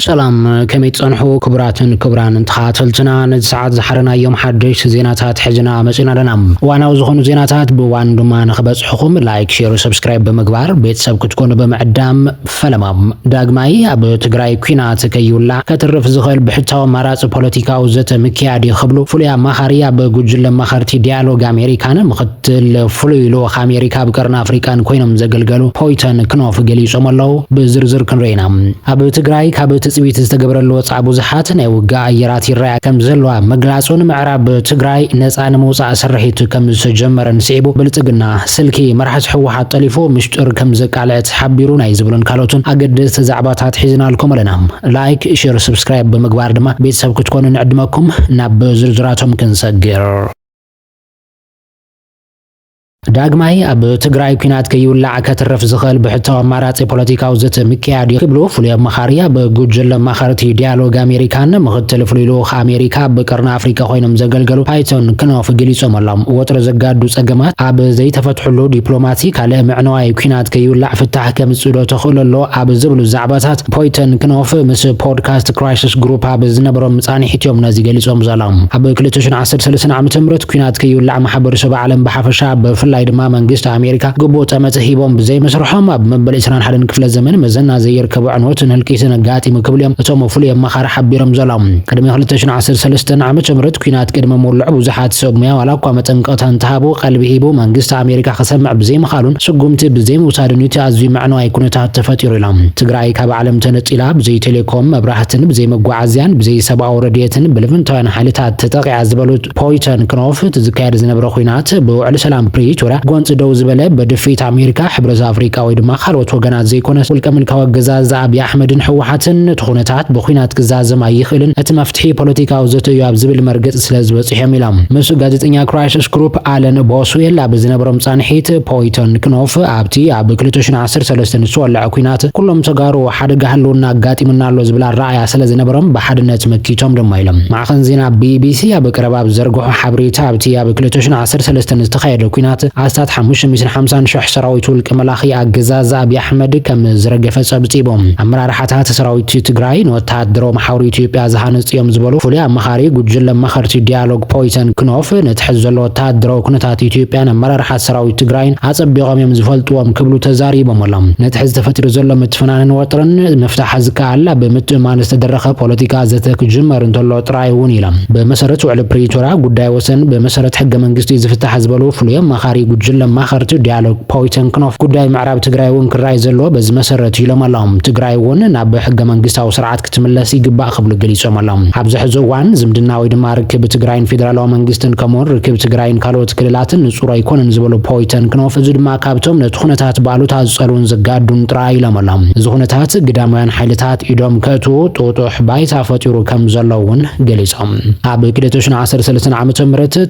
ሰላም ከመይ ጸንሑ ክቡራን ተኸታተልትና ነዚ ሰዓት ዝሓረናዮም ሓድሽ ዜናታት ሕጅና መጺና ኣለና። ዋናው ዝኾኑ ዜናታት ብዋን ድማ ንኽበጽሕኹም ላይክ፣ ሼር፣ ሰብስክራይብ ብምግባር ቤተሰብ ክትኮኑ ብምዕዳም ፈለማም። ዳግማይ ኣብ ትግራይ ኩናት ከይውላዕ ከትርፍ ዝኽእል ብሕታዊ ኣማራጺ ፖለቲካዊ ዘተ ምክያድ ይኽብሉ ፍሉይ ኣማኻሪ ኣብ ጉጅለ ኣማኸርቲ ዲያሎግ ኣሜሪካን ምኽትል ፍሉይ ልኡኽ ኣሜሪካ ኣብ ቀርኒ ኣፍሪካን ኮይኖም ዘገልገሉ ፖይተን ክኖፍ ገሊጾም ኣለዉ። ብዝርዝር ክንርኢና ኣብ ትግራይ ካብ ትጽቢት ዝተገበረሉ ወጻእ ብዙሓት ናይ ውግእ ኣየራት ይረኣያ ከም ዘለዋ መግላጹን ምዕራብ ትግራይ ነፃ ንምውፃእ ስርሒት ከም ዝተጀመረን ስዒቡ ብልጽግና ስልኪ መራሕቲ ሕወሓት ጠሊፉ ምስጢር ከም ዘቃልዐት ሓቢሩ ናይ ዝብሉን ካልኦትን ኣገደስቲ ዛዕባታት ሒዝናልኩም ኣለና። ላይክ፣ ሼር፣ ሰብስክራይብ ብምግባር ድማ ቤተሰብ ክትኮኑ ንዕድመኩም። ናብ ዝርዝራቶም ክንሰግር። ዳግማይ ኣብ ትግራይ ኩናት ከይውላዕ ከትርፍ ዝኽእል ብሕታዊ ኣማራጺ ፖለቲካዊ ዘተ ምክያድ ይኽብሉ ፍሉይ ኣማኻሪ ኣብ ጉጅለ ኣማኸርቲ ዲያሎግ ኣሜሪካን ምኽትል ፍሉይ ልኡኽ ኣሜሪካ ኣብ ቀርኒ ኣፍሪካ ኮይኖም ዘገልገሉ ፖይተን ክኖፍ ገሊጾም ኣሎም። ወጥሪ ዘጋዱ ጸገማት ኣብ ዘይተፈትሕሉ ዲፕሎማሲ ካልእ ምዕነዋይ ኩናት ከይውላዕ ፍታሕ ከምጽእ ዶ ተኽእሎ ኣሎ ኣብ ዝብሉ ዛዕባታት ፖይተን ክኖፍ ምስ ፖድካስት ክራይሲስ ግሩፕ ኣብ ዝነበሮም ጻኒሕትዮም ነዚ ገሊጾም ዘሎም። ኣብ 2013 ዓ.ም ኩናት ከይውላዕ ማሕበረሰብ ዓለም ብሓፈሻ ብፍላይ ድማ መንግስት ኣሜሪካ ግቡእ ጠመተ ሂቦም ብዘይ መስርሖም ኣብ መበል 21 ክፍለ ዘመን መዘና ዘይርከቡ ዕንወትን ህልቂትን ኣጋጢሙ ክብሉ እዮም እቶም ፍሉይ ኣማኻሪ ሓቢሮም ዘሎም። ቅድሚ 2013 ዓ.ም ኩናት ቅድሚ ምውልዕ ብዙሓት ሰብ ሞያ ዋላ እኳ መጠንቀቕታ እንተሃቡ ቀልቢ ሂቡ መንግስቲ ኣሜሪካ ክሰምዕ ብዘይ ምኻሉን ስጉምቲ ብዘይ ምውሳድን እቲ ኣዝዩ ምዕነዋይ ኩነታት ተፈጢሩ ኢሎም። ትግራይ ካብ ዓለም ተነፂላ ብዘይ ቴሌኮም መብራህትን ብዘይ መጓዓዝያን ብዘይ ሰብኣዊ ረድኤትን ብልፍንታውያን ሓይልታት ተጠቂዓ ዝበሉት ፖይተን ክኖፍ ዝካየድ ዝነበረ ኩናት ብውዕሊ ሰላም ፕሪቶሪያ ጎንጽ ደው ዝበለ በድፊት ኣሜሪካ ሕብረት ኣፍሪካ ወይ ድማ ካልኦት ወገናት ዘይኮነ ውልቀ ምልካዊ ኣገዛዝ ኣብይ ኣሕመድን ሕወሓትን ትኹነታት ብኩናት ክዛዘም ኣይኽእልን እቲ መፍትሒ ፖለቲካዊ ዘተ እዩ ኣብ ዝብል መርገጽ ስለ ዝበጽሖም ኢሎም። ምስ ጋዜጠኛ ክራይሲስ ግሩፕ ኣለን ቦስዌል ኣብ ዝነበሮም ጻንሒት ፖይተን ክኖፍ ኣብቲ ኣብ 2013 ዝወልዐ ኩናት ኩሎም ተጋሩ ሓደጋ ህልውና ኣጋጢሙና ኣሎ ዝብል ኣረኣእያ ስለ ዝነበሮም ብሓድነት መኪቶም ድማ ኢሎም። ማዕኸን ዜና ቢቢሲ ኣብ ቀረባ ዝዘርግሖ ሓበሬታ ኣብቲ ኣብ 2013 ዝተኻየደ ኩናት ኣስታት 550,000 ሰራዊት ውልቀ መላኺ ኣገዛዝ ኣብይ ኣሕመድ ከም ዝረገፈ ጸብጺቦም ኣመራርሓታት ሰራዊት ትግራይ ንወተሃደራዊ ማሕበረ ኢትዮጵያ ዝሃነጽ እዮም ዝበሉ ፍሉይ ኣማኻሪ ጉጅለ ኣማኸርቲ ዲያሎግ ፖይተን ክኖፍ ነትሕዝ ዘሎ ወተሃደራዊ ኩነታት ኢትዮጵያን ኣመራርሓት ሰራዊት ትግራይን ኣጸቢቖም እዮም ዝፈልጥዎም ክብሉ ተዛሪቦም ኣሎም። ነትሕዝ ተፈጢሩ ዘሎ ምትፍናንን ወጥርን ምፍታሕ ዝከኣል ብምትእምማን ዝተደረኸ ፖለቲካ ዘተ ክጅመር እንተሎ ጥራይ እውን ኢሎም። ብመሰረት ውዕሊ ፕሪቶሪያ ጉዳይ ወሰን ብመሰረት ሕገ መንግስቲ ዝፍታሕ ዝበሉ ፍሉይ ኣማኻሪ ጉጅለ ኣማኸርቲ ዲያሎግ ፖይተን ክኖፍ ጉዳይ ምዕራብ ትግራይ እውን ክራይ ዘሎ በዚ መሰረት ኢሎም ኣሎም። ትግራይ እውን ናብ ሕገ መንግስታዊ ስርዓት ክትምለስ ይግባእ ክብሉ ገሊጾም ኣሎም። ኣብዚ ሕዚ እዋን ዝምድና ወይ ድማ ርክብ ትግራይን ፌደራላዊ መንግስትን ከምኡውን ርክብ ትግራይን ካልኦት ክልላትን ንጹር ኣይኮነን ዝበሉ ፖይተን ክኖፍ እዚ ድማ ካብቶም ነቲ ኩነታት ባሉታ ዝጸልውን ዘጋዱን ጥራይ ኢሎም ኣሎም። እዚ ኩነታት ግዳማውያን ሓይልታት ኢዶም ከእትዉ ጡጡሕ ባይታ ፈጢሩ ከም ዘሎ እውን ገሊጾም። ኣብ 2013 ዓ.ም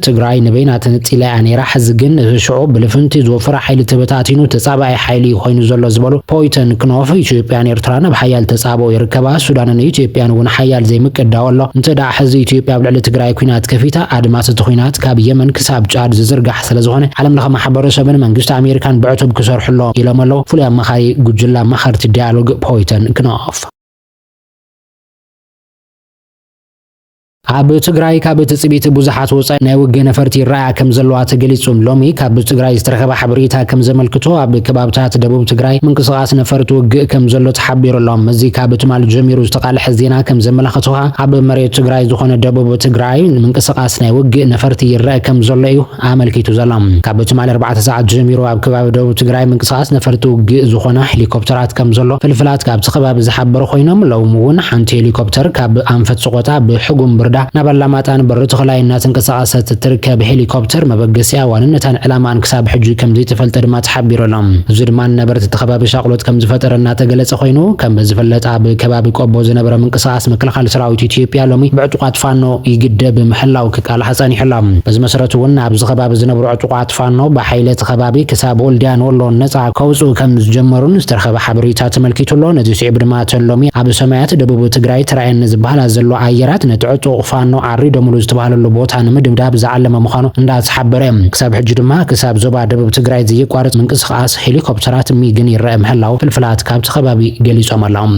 ትግራይ ንበይና ተነፂላ እያ ነይራ ሕዚ ግን ሽዑ ብልፍንቲ ዝወፈረ ሓይሊ ተበታቲኑ ተጻባኢ ሓይሊ ኮይኑ ዘሎ ዝበሉ ፖይተን ክኖፍ ኢትዮጵያን ኤርትራን ኣብ ሓያል ተጻብኦ ይርከባ። ሱዳንን ኢትዮጵያን እውን ሓያል ዘይምቅዳው ኣሎ። እንተዳ ሕዚ ኢትዮጵያ ኣብ ልዕሊ ትግራይ ኩናት ከፊታ ኣድማስ እቲ ኩናት ካብ የመን ክሳብ ጫድ ዝዝርጋሕ ስለ ዝኾነ ዓለም ለኸ ማሕበረሰብን መንግስቲ ኣሜሪካን ብዕቱብ ክሰርሕሎ ኢሎም ኣለዉ ፍሉይ ኣማኻሪ ጉጅለ ኣማኸርቲ ዲያሎግ ፖይተን ክኖፍ። ኣብ ትግራይ ካብ ትጽቢት ብዙሓት ወጻኢ ናይ ውግእ ነፈርቲ ይረኣያ ከም ዘለዋ ተገሊጹ ሎሚ ካብ ትግራይ ዝተረኸበ ሓበሬታ ከም ዘመልክቶ ኣብ ከባብታት ደቡብ ትግራይ ምንቅስቓስ ነፈርቲ ውግእ ከም ዘሎ ተሓቢሩ ኣሎም። እዚ ካብ ትማል ጀሚሩ ዝተቃልሐ ዜና ከም ዘመላኽቶ ኣብ መሬት ትግራይ ዝኾነ ደቡብ ትግራይ ምንቅስቓስ ናይ ውግእ ነፈርቲ ይረአ ከም ዘሎ እዩ ኣመልኪቱ ዘሎም። ካብ ትማል 4 ሰዓት ጀሚሩ ኣብ ከባቢ ደቡብ ትግራይ ምንቅስቓስ ነፈርቲ ውግእ ዝኾነ ሄሊኮፕተራት ከም ዘሎ ፍልፍላት ካብቲ ከባቢ ዝሓበሩ ኮይኖም ሎሚ እውን ሓንቲ ሄሊኮፕተር ካብ ኣንፈት ሰቆጣ ብሕጉም ብርዳ ናብ ኣላማጣን በሪ ተኽላይ እናተንቀሳቐሰት ትርከብ ሄሊኮፕተር መበገሲያ ዋንነታን ዕላማን ክሳብ ሕጂ ከም ዘይተፈልጠ ድማ ተሓቢሩ ኣሎም። እዚ ድማ ነበርቲ ተኸባቢ ሻቅሎት ከም ዝፈጠረ እናተገለጸ ኮይኑ ከም ዝፍለጥ ኣብ ከባቢ ቆቦ ዝነበረ ምንቅስቓስ ምክልኻል ሰራዊት ኢትዮጵያ ሎሚ ብዕጡቃት ፋኖ ይግደብ ምህላው ክቃልሕ ጸኒሑ ኣሎ። በዚ መሰረት እውን ኣብዚ ከባቢ ዝነበሩ ዕጡቃት ፋኖ ብሓይለት ከባቢ ክሳብ ወልድያን ወሎን ነፃ ከውፅኡ ከም ዝጀመሩን ዝተረኸበ ሓበሬታ ተመልኪቱ ኣሎ። ነዚ ስዒብ ድማ ተሎሚ ኣብ ሰማያት ደቡብ ትግራይ ተራእየን ዝበሃላ ዘሎ ኣየራት ነቲ ዕጡቕ ፋኖ ዓሪዶሙሉ ዝተባሃለሉ ቦታ ንምድብዳብ ዝዓለመ ምዃኑ እንዳተሓበረ ክሳብ ሕጂ ድማ ክሳብ ዞባ ደቡብ ትግራይ ዘይቋርጽ ምንቅስቓስ ሄሊኮፕተራት ሚግን ይረአ ምህላው ፍልፍላት ካብቲ ከባቢ ገሊጾም ኣሎም።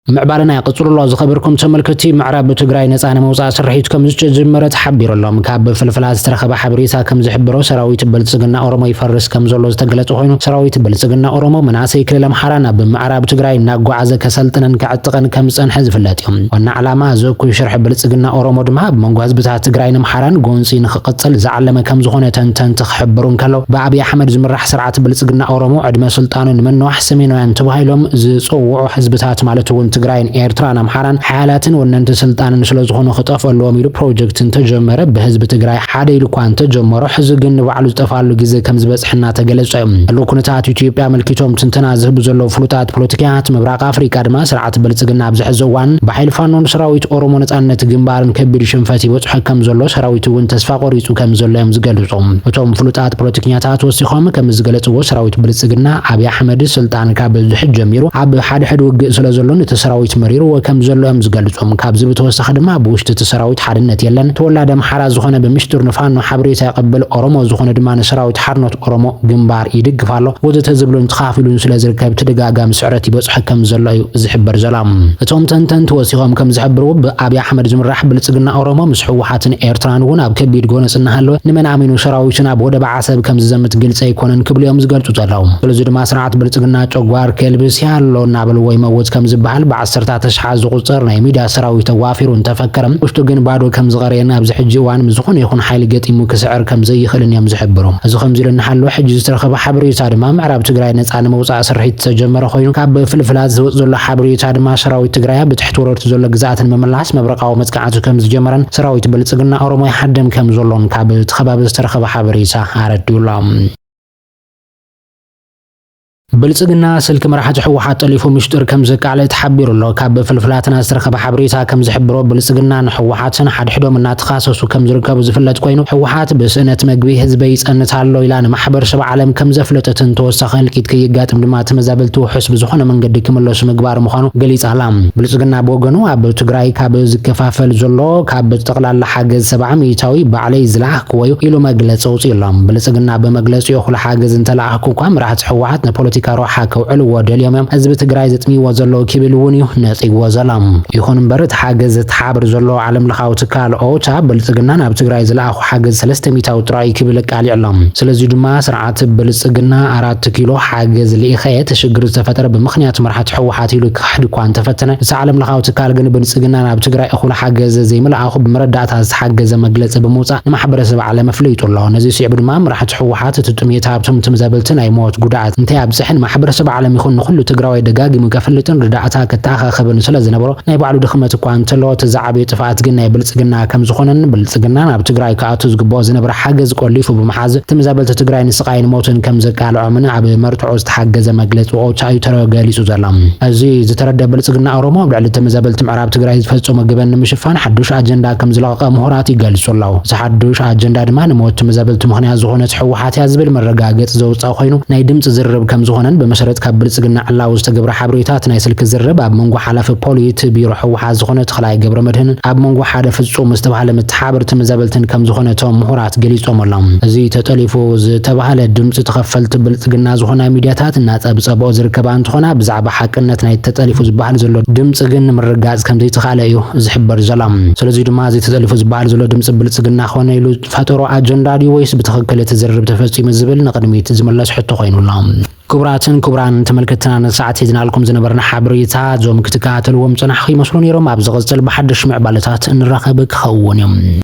معبالنا يقصر الله زخبركم تملكتي معرب تجري نسان موضع سرحيت كم جمرت حبير الله مكاب فلفلاز ترخب حبريسا كم زحبرو سراويت بلصقنا أورمو يفرس كم زلوز تقلت وحينو سراويت بلصقنا أورمو مناسي كلام حرانا بمعرب تجري ناقو عز كسلتنا كعتقن كم سن حذف اللاتيهم وانا علامة زوكو يشرح بلصقنا أورمو دمها بمنقواز بتاع تجري نمحران قونسي نخقتصل زعلم كم زخونة تن تخبرون كلو بعبي أحمد زمرح سرعة بلصقنا أورمو عدم سلطان منو أحسمين وانتبهي لهم زوو حزبتات مالتون تجرين إيرتران أمحران حالاتن وننت سلطان نسلزخونو خطاف اللوميلو بروجكت تجمر بحزب تجري حادي لكوان تجمر حزقن وعلو تفعلو جزء كم زبس حنا تجلس اللو كنتات يوتيوب ملكيتهم تنتنازه بزلو فلوتات بوليتيكات مبراق أفريقيا دما سرعة بلصقنا بزح زوان بحيل فانون سراويت أورومو نتأنت جنبارن كبير شنفتي وصح كم زلو سراويت ونتسفا قريتو كم زلو يمزقلتهم وتوم فلوتات بوليتيكياتات وسيخوم كم زقلتو سراويت بلصقنا أبي أحمد سلطان كابل حج جميرو عب حد وق سلازلون تسراويت مريرو وكم زلو يمزقلتهم كابز بتوسخ دما بوشت تسراويت حدنت يلن تولد محرا زخونه بمشتر نفانو حبريتا يقبل أورومو زخونه دما سراويت حرنوت أورومو جنبار يدقفالو وذ تزبلون تخافلون سلازركب تدقاقام سعرتي بصح كم زلو زحبر زلام توم تنتن توسيخهم كم زحبرو بأبي أحمد زمرح بلصقنا أورومو مسحوحاتن إيرتران ون أب كبير جونسنا هلو نمن عمينو سراويتنا بودا بعسب كم زمت قلت يكونن كبل يوم زقلتو زلاهم فلزد ما سرعت بلصقنا جوار كلبس يالو نابل وي موت كم زبحال بعسرتا تشحاز قصر نيميدا سراويت وافر تفكرم وشتو جن بعدو كم زغرينا بزحجي وان مزخون يكون حيل قتيمو كسعر كم زي خلن يم زحبرهم ازو خمزيل نحلو حج زترخب حبريتا دما معرب تجراي نصان موصع سرحيت تجمر خوينو كاب فلفلات زوزل حبريتا دما سراويت تجراي بتحت ورت زل غزاتن مملاس مبرقاو متقعاتو كم زجمرن سراويت بلصقنا أورومو يحدم كم زلون كاب تخباب زترخب حبريتا አረዱላም بلصقنا سلك مرحة حوحات طليفو مشتر كم زكالة تحبير الله كاب فلفلاتنا استرخب حبريتا كم زحبرو بلصقنا نحوحاتن حد حدو منا تخاصصو كم زركبو زفلت كوينو حوحات بسنة مقبي حزبي يصنتالو إلى محبر سبع عالم كم زفلتتن توسخن لكيت كي يقاتم دما تمزابلتو حسب زخونه من قد كملوس مقبار مخانو قليص علام بلصقنا بوغنو اب تግራይ كاب زكفافل زلو كاب تقلال حاجز 700 بعلي زلاح كويو إلو مجلس وصيلام بلصقنا بمجلس يخل حاجز انتلاحكو كام راح حوحات نبوليتيكا روحا كوعلو ودل يوم حزب تግራይ زتمي وزلو كيبلون ينصي وزلام يكون برت حاجز تحابر زلو عالم لخاو تكال اوتا بلصقنا ناب تግራይ زلاح حاجز 300 تراي كيبل قال يعلم ስለዚህ ድማ ስርዓት بلصقنا 4 كيلو حاجز لإخيه تشجر تفتر بمخنيات مرحة حوحات يلو كحد كوان تفتنا عالم لخاو تكال جن بلصقنا ناب تግራይ اخو حاجز زي ملعاخ بمردات حاجز مجلس بموصع محبر سبع على مفليط الله نزي سيعب ድማ مرحة حوحات تتميتابتم تمزابلتن اي موت قدعات انت يابسحن محبر سبع على يكون كل تግራይ دغاغي مكفلتن ردعتا كتاخ خبن ስለዝነበሮ ናይ ባዕሉ ድኽመት እኳ እንተሎ ተዛዓበ ጥፋት ግን ናይ ብልጽግና ከም ዝኾነን ብልጽግና ናብ ትግራይ ካኣቱ ዝግቦ ዝነበረ ሓገዝ ቆሊፉ ብምሓዝ ተመዛበልቲ ትግራይ ንስቃይን ሞትን ከም ዘቃልዖምን ኣብ መርትዖ ዝተሓገዘ መግለፂ ወፃኢ ተረጋሊጹ ዘላ እዚ ዝተረዳ ብልጽግና ኦሮሞ ብልዕሊ ተመዛበልቲ ምዕራብ ትግራይ ዝፈጸሙ ግበን ንምሽፋን ሓዱሽ ኣጀንዳ ከም ዝለቀቀ ምሁራት ይገልጹ ኣለው እዚ ሓዱሽ ኣጀንዳ ድማ ንሞት ተመዛበልቲ ምኽንያት ዝኾነት ሕወሓት ያ ዝብል መረጋገጽ ዘውፃ ኮይኑ ናይ ድምጽ ዝርብ ከም ዝኾነን በመሰረት ካብ ብልጽግና ዕላው ዝተገብረ ሓበሬታት ናይ ስልክ ዝርብ ኣብ መንጎ ሓላፊ ፖሊት ቢሮ ሕወሓት ዝኾነ ተኽላይ ገብረ መድህን ኣብ መንጎ ሓደ ፍጹም ዝተባሃለ ምትሓብር ተመዛበልትን ከም ዝኾነ ቶም ምሁራት ገሊጾም ኣለው እዚ ተጠሊፉ ዝተባሃለ ድምጽ ተኸፈልቲ ብልጽግና ዝኾነ ሚድያታት እናጸብጸብኦ ዝርከባ እንትኾና ብዛዕባ ሓቅነት ናይ ተጠሊፉ ዝበሃል ዘሎ ድምጽ ግን ምርጋጽ ከም ዘይተኻለ እዩ ዝሕበር ዘላ ስለዚ ድማ እዚ ተጠሊፉ ዝበሃል ዘሎ ድምጽ ብልጽግና ኾነ ኢሉ ፈጠሮ ኣጀንዳ ድዩ ወይስ ብትኽክል ተዘርብ ተፈጺሙ ዝብል ንቕድሚት ዝመለስ ሕቶ ኮይኑላ كبران تملكتنا نساعات يدنا لكم زنبرنا حبريتات زوم كتكاتل ومصنح خي مسلون يروم اب زغزل بحدش معبالتات نراقبك خونيم